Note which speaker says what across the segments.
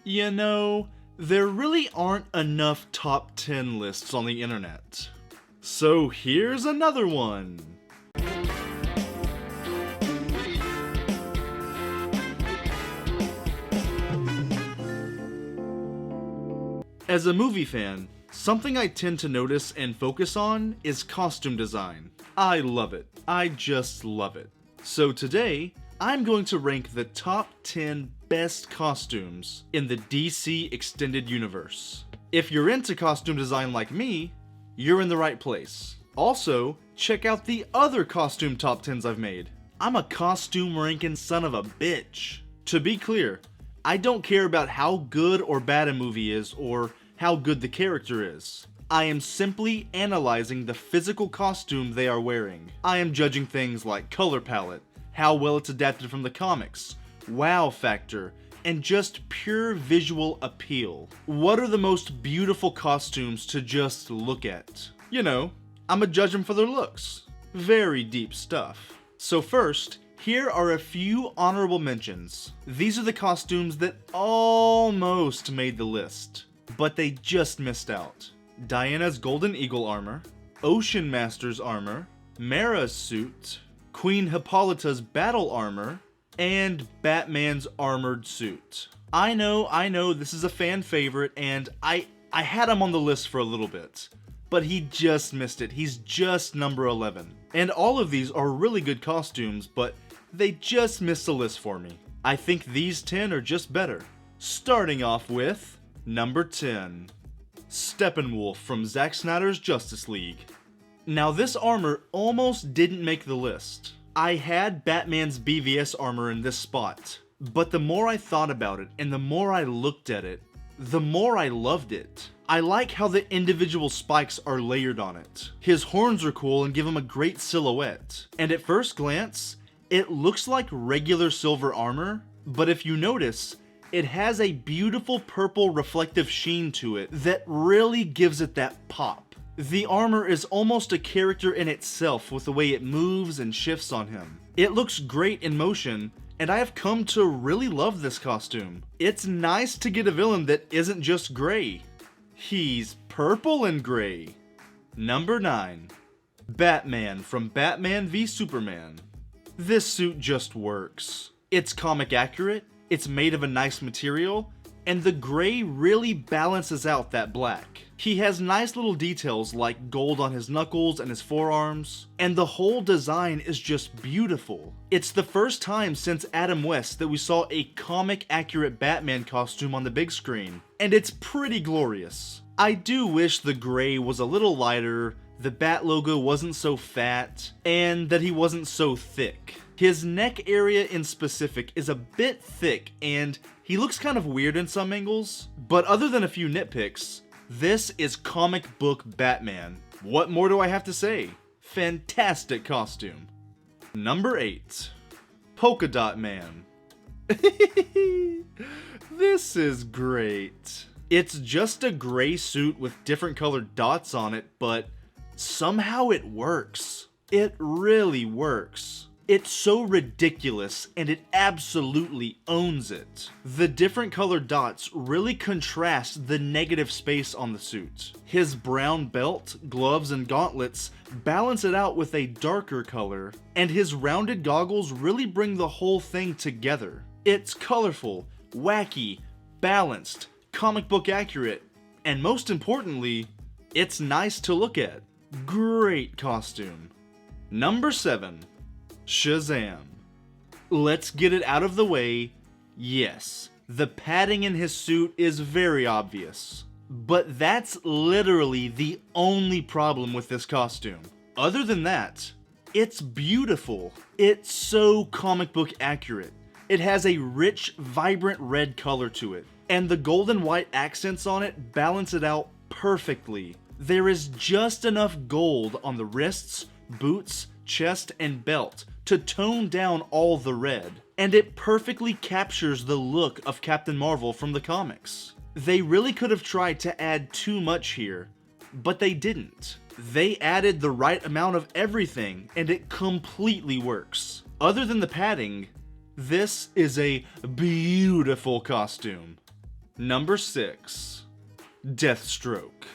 Speaker 1: You know, there really aren't enough top 10 lists on the internet. So here's another one. As a movie fan, something I tend to notice and focus on is costume design. I love it. I just love it. So today, I'm going to rank the top 10 best costumes in the DC Extended Universe. If you're into costume design like me, you're in the right place. Also, check out the other costume top 10s I've made. I'm a costume ranking son of a bitch. To be clear, I don't care about how good or bad a movie is or how good the character is. I am simply analyzing the physical costume they are wearing. I am judging things like color palette, how well it's adapted from the comics, wow factor, and just pure visual appeal. What are the most beautiful costumes to just look at? You know, I'ma judge them for their looks. Very deep stuff. So first, here are a few honorable mentions. These are the costumes that almost made the list, but they just missed out. Diana's Golden Eagle armor, Ocean Master's armor, Mara's suit, Queen Hippolyta's battle armor, and Batman's armored suit. I know, this is a fan favorite, and I had him on the list for a little bit, but he just missed it. He's just number 11. And all of these are really good costumes, but they just missed the list for me. I think these 10 are just better. Starting off with number 10, Steppenwolf from Zack Snyder's Justice League. Now this armor almost didn't make the list. I had Batman's BVS armor in this spot, but the more I thought about it and the more I looked at it, the more I loved it. I like how the individual spikes are layered on it. His horns are cool and give him a great silhouette. And at first glance, it looks like regular silver armor, but if you notice, it has a beautiful purple reflective sheen to it that really gives it that pop. The armor is almost a character in itself with the way it moves and shifts on him. It looks great in motion, and I have come to really love this costume. It's nice to get a villain that isn't just gray. He's purple and gray. Number 9, Batman from Batman v Superman. This suit just works. It's comic accurate, it's made of a nice material, and the gray really balances out that black. He has nice little details like gold on his knuckles and his forearms, and the whole design is just beautiful. It's the first time since Adam West that we saw a comic accurate Batman costume on the big screen, and it's pretty glorious. I do wish the gray was a little lighter, the Bat logo wasn't so fat, and that he wasn't so thick. His neck area in specific is a bit thick, and he looks kind of weird in some angles, but other than a few nitpicks, this is comic book Batman. What more do I have to say? Fantastic costume. Number 8, Polka Dot Man. This is great. It's just a gray suit with different colored dots on it, but somehow it works. It really works. It's so ridiculous, and it absolutely owns it. The different colored dots really contrast the negative space on the suit. His brown belt, gloves, and gauntlets balance it out with a darker color, and his rounded goggles really bring the whole thing together. It's colorful, wacky, balanced, comic book accurate, and most importantly, it's nice to look at. Great costume. Number 7, Shazam. Let's get it out of the way. Yes, the padding in his suit is very obvious, but that's literally the only problem with this costume. Other than that, it's beautiful. It's so comic book accurate. It has a rich, vibrant red color to it, and the gold and white accents on it balance it out perfectly. There is just enough gold on the wrists, boots, chest, and belt to tone down all the red, and it perfectly captures the look of Captain Marvel from the comics. They really could have tried to add too much here, but they didn't. They added the right amount of everything, and it completely works. Other than the padding, this is a beautiful costume. Number 6. Deathstroke.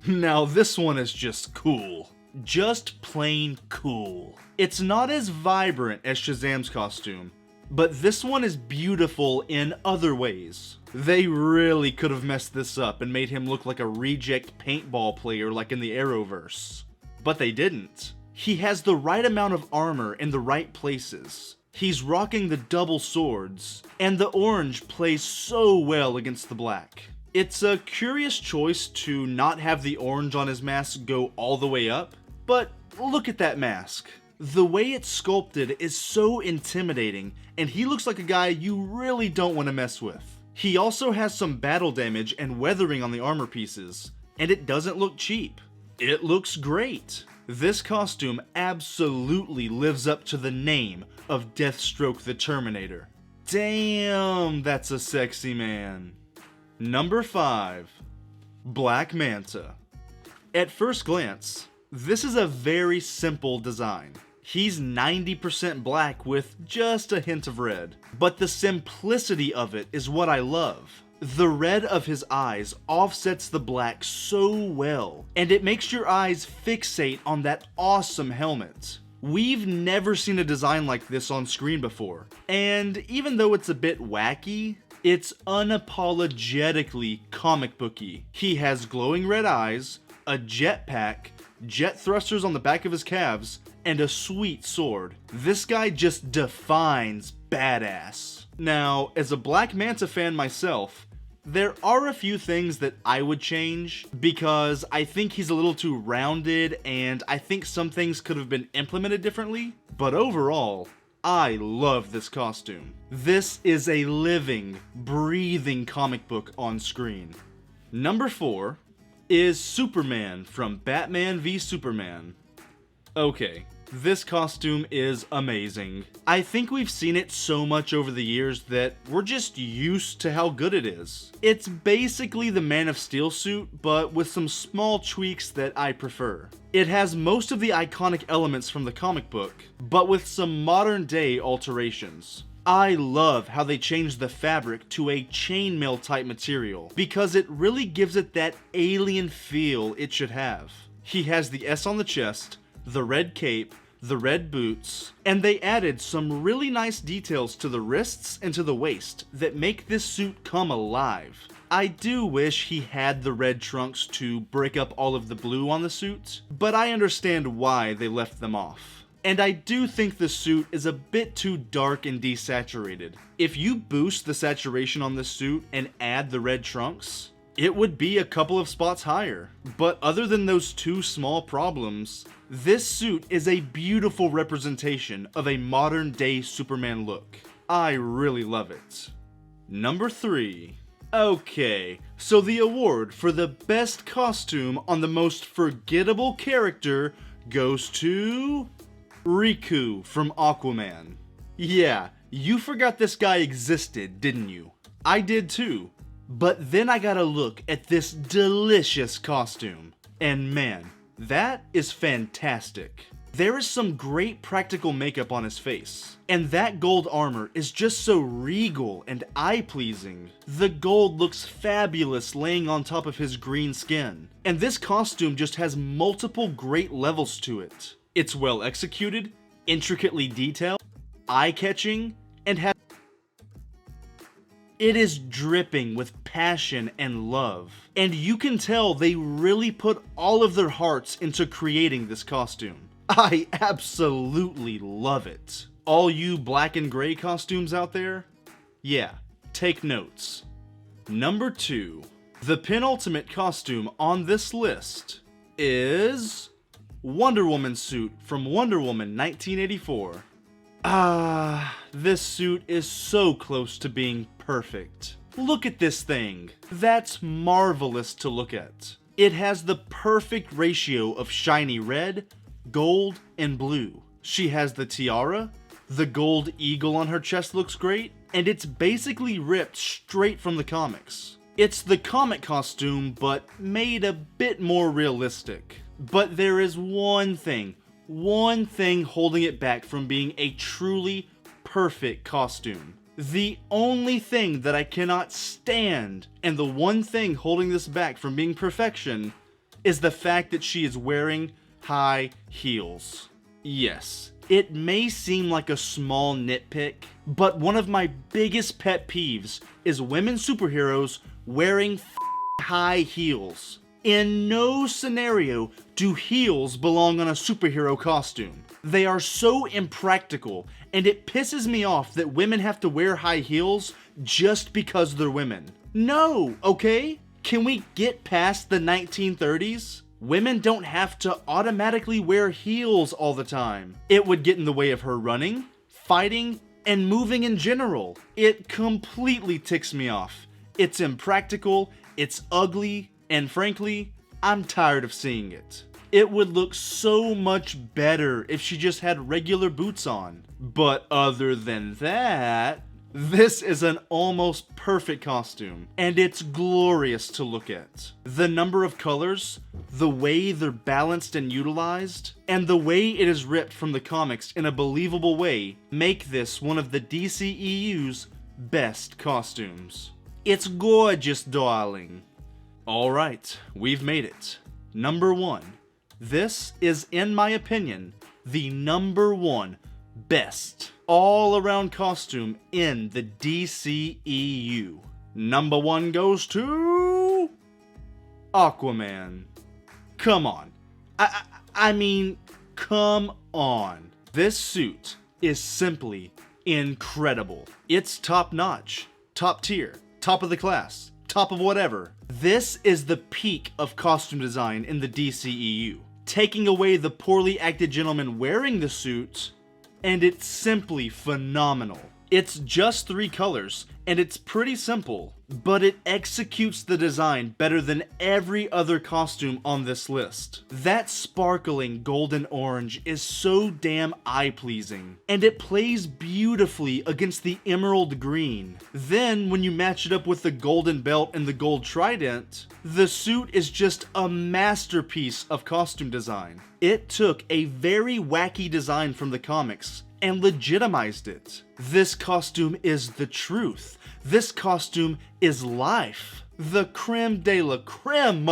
Speaker 1: Now this one is just cool. Just plain cool. It's not as vibrant as Shazam's costume, but this one is beautiful in other ways. They really could have messed this up and made him look like a reject paintball player like in the Arrowverse. But they didn't. He has the right amount of armor in the right places. He's rocking the double swords, and the orange plays so well against the black. It's a curious choice to not have the orange on his mask go all the way up, but look at that mask. The way it's sculpted is so intimidating, and he looks like a guy you really don't want to mess with. He also has some battle damage and weathering on the armor pieces, and it doesn't look cheap. It looks great. This costume absolutely lives up to the name of Deathstroke the Terminator. Damn, that's a sexy man. Number 5. Black Manta. At first glance, this is a very simple design. He's 90% black with just a hint of red, but the simplicity of it is what I love. The red of his eyes offsets the black so well, and it makes your eyes fixate on that awesome helmet. We've never seen a design like this on screen before, and even though it's a bit wacky, it's unapologetically comic booky. He has glowing red eyes, a jetpack, jet thrusters on the back of his calves, and a sweet sword. This guy just defines badass. Now, as a Black Manta fan myself, there are a few things that I would change because I think he's a little too rounded and I think some things could have been implemented differently, but overall, I love this costume. This is a living, breathing comic book on screen. Number 4 is Superman from Batman v Superman. Okay, this costume is amazing. I think we've seen it so much over the years that we're just used to how good it is. It's basically the Man of Steel suit, but with some small tweaks that I prefer. It has most of the iconic elements from the comic book, but with some modern day alterations. I love how they changed the fabric to a chainmail type material because it really gives it that alien feel it should have. He has the S on the chest, the red cape, the red boots, and they added some really nice details to the wrists and to the waist that make this suit come alive. I do wish he had the red trunks to break up all of the blue on the suit, but I understand why they left them off. And I do think the suit is a bit too dark and desaturated. If you boost the saturation on the suit and add the red trunks, it would be a couple of spots higher. But other than those two small problems, this suit is a beautiful representation of a modern day Superman look. I really love it. Number 3. Okay, so the award for the best costume on the most forgettable character goes to Riku from Aquaman. Yeah, you forgot this guy existed, didn't you? I did too. But then I gotta look at this delicious costume. And man, that is fantastic. There is some great practical makeup on his face. And that gold armor is just so regal and eye-pleasing. The gold looks fabulous laying on top of his green skin. And this costume just has multiple great levels to it. It's well executed, intricately detailed, eye-catching, and has it is dripping with passion and love. And you can tell they really put all of their hearts into creating this costume. I absolutely love it. All you black and gray costumes out there? Yeah, take notes. Number 2. The penultimate costume on this list is Wonder Woman suit from Wonder Woman 1984. This suit is so close to being perfect. Look at this thing. That's marvelous to look at. It has the perfect ratio of shiny red, gold, and blue. She has the tiara, the gold eagle on her chest looks great, and it's basically ripped straight from the comics. It's the comic costume, but made a bit more realistic. But there is one thing holding it back from being a truly perfect costume. The only thing that I cannot stand, and the one thing holding this back from being perfection, is the fact that she is wearing high heels. Yes, it may seem like a small nitpick, but one of my biggest pet peeves is women superheroes wearing high heels. In no scenario do heels belong on a superhero costume. They are so impractical, and it pisses me off that women have to wear high heels just because they're women. No, okay? Can we get past the 1930s? Women don't have to automatically wear heels all the time. It would get in the way of her running, fighting, and moving in general. It completely ticks me off. It's impractical, it's ugly, and frankly, I'm tired of seeing it. It would look so much better if she just had regular boots on. But other than that, this is an almost perfect costume, and it's glorious to look at. The number of colors, the way they're balanced and utilized, and the way it is ripped from the comics in a believable way make this one of the DCEU's best costumes. It's gorgeous, darling. Alright, we've made it. Number 1. This is, in my opinion, the number 1 best all-around costume in the DCEU. Number 1 goes to Aquaman. Come on. I mean, come on. This suit is simply incredible. It's top-notch, top-tier, top of the class, top of whatever. This is the peak of costume design in the DCEU. Taking away the poorly acted gentleman wearing the suit, and it's simply phenomenal. It's just 3 colors, and it's pretty simple, but it executes the design better than every other costume on this list. That sparkling golden orange is so damn eye-pleasing, and it plays beautifully against the emerald green. Then, when you match it up with the golden belt and the gold trident, the suit is just a masterpiece of costume design. It took a very wacky design from the comics and legitimized it. This costume is the truth. This costume is life. The creme de la creme,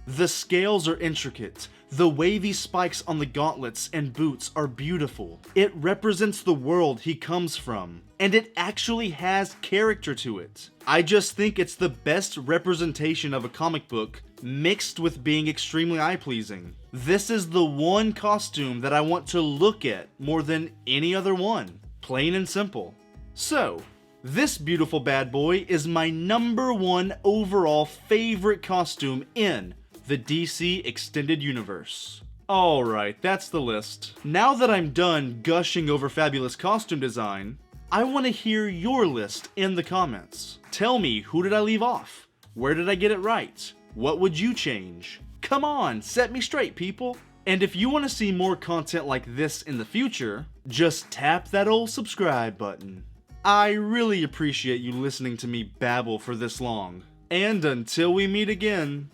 Speaker 1: The scales are intricate. The wavy spikes on the gauntlets and boots are beautiful. It represents the world he comes from, and it actually has character to it. I just think it's the best representation of a comic book mixed with being extremely eye-pleasing. This is the one costume that I want to look at more than any other one. Plain and simple. So, this beautiful bad boy is my number 1 overall favorite costume in the DC Extended Universe. Alright, that's the list. Now that I'm done gushing over fabulous costume design, I want to hear your list in the comments. Tell me, who did I leave off? Where did I get it right? What would you change? Come on, set me straight, people. And if you want to see more content like this in the future, just tap that old subscribe button. I really appreciate you listening to me babble for this long. And until we meet again,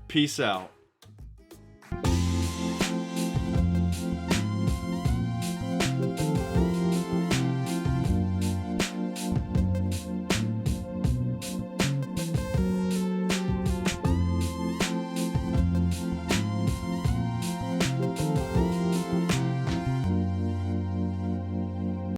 Speaker 1: peace out.